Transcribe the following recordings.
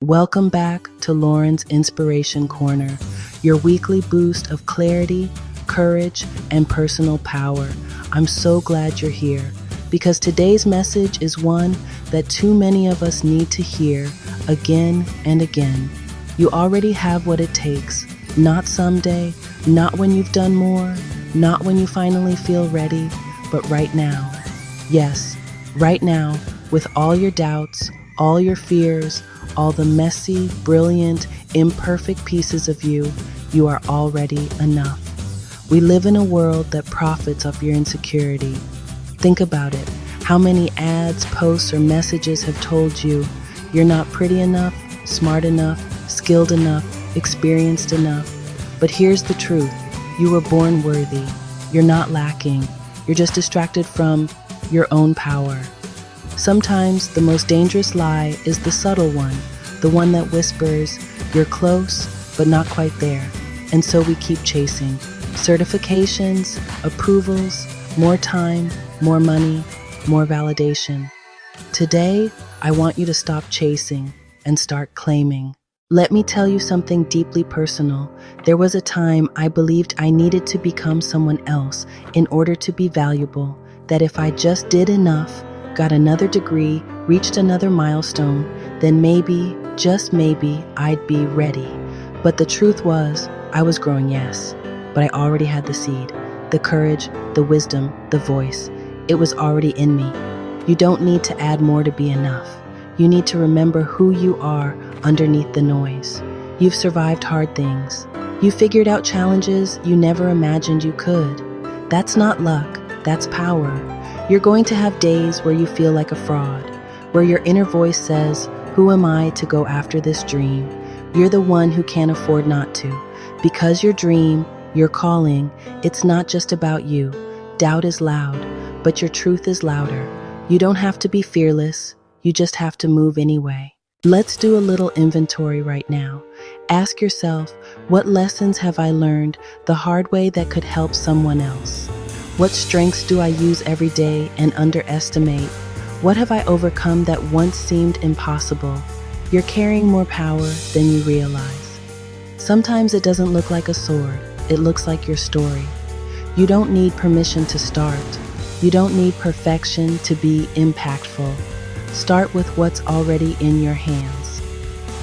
Welcome back to Lauren's Inspiration Corner, your weekly boost of clarity, courage, and personal power. I'm so glad you're here because today's message is one that too many of us need to hear again and again. You already have what it takes, not someday, not when you've done more, not when you finally feel ready, but right now. Yes, right now, with all your doubts, all your fears, all the messy, brilliant, imperfect pieces of you, you are already enough. We live in a world that profits off your insecurity. Think about it. How many ads, posts, or messages have told you you're not pretty enough, smart enough, skilled enough, experienced enough? But here's the truth. You were born worthy. You're not lacking. You're just distracted from your own power. Sometimes the most dangerous lie is the subtle one, the one that whispers, you're close, but not quite there. And so we keep chasing certifications, approvals, more time, more money, more validation. Today, I want you to stop chasing and start claiming. Let me tell you something deeply personal. There was a time I believed I needed to become someone else in order to be valuable, that if I just did enough, got another degree, reached another milestone, then maybe, just maybe, I'd be ready. But the truth was, I was growing, yes, but I already had the seed, the courage, the wisdom, the voice. It was already in me. You don't need to add more to be enough. You need to remember who you are underneath the noise. You've survived hard things. You figured out challenges you never imagined you could. That's not luck, that's power. You're going to have days where you feel like a fraud, where your inner voice says, who am I to go after this dream? You're the one who can't afford not to. Because your dream, your calling, it's not just about you. Doubt is loud, but your truth is louder. You don't have to be fearless, you just have to move anyway. Let's do a little inventory right now. Ask yourself, what lessons have I learned the hard way that could help someone else? What strengths do I use every day and underestimate? What have I overcome that once seemed impossible? You're carrying more power than you realize. Sometimes it doesn't look like a sword. It looks like your story. You don't need permission to start. You don't need perfection to be impactful. Start with what's already in your hands.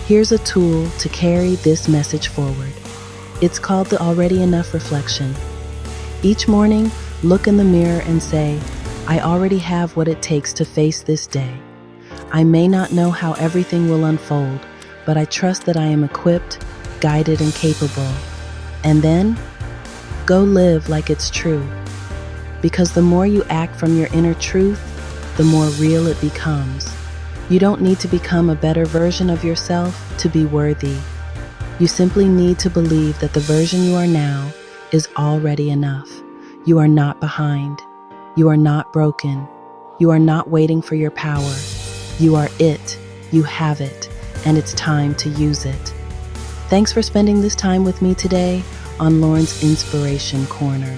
Here's a tool to carry this message forward. It's called the Already Enough Reflection. Each morning, look in the mirror and say, I already have what it takes to face this day. I may not know how everything will unfold, but I trust that I am equipped, guided, and capable. And then, go live like it's true. Because the more you act from your inner truth, the more real it becomes. You don't need to become a better version of yourself to be worthy. You simply need to believe that the version you are now is already enough. You are not behind. You are not broken. You are not waiting for your power. You are it. You have it. And it's time to use it. Thanks for spending this time with me today on Lauren's Inspiration Corner.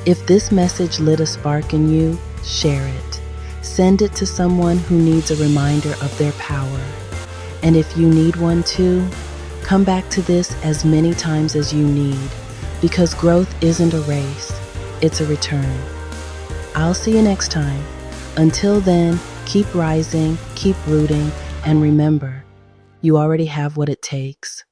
If this message lit a spark in you, share it. Send it to someone who needs a reminder of their power. And if you need one too, come back to this as many times as you need, because growth isn't a race, it's a return. I'll see you next time. Until then, keep rising, keep rooting, and remember, you already have what it takes.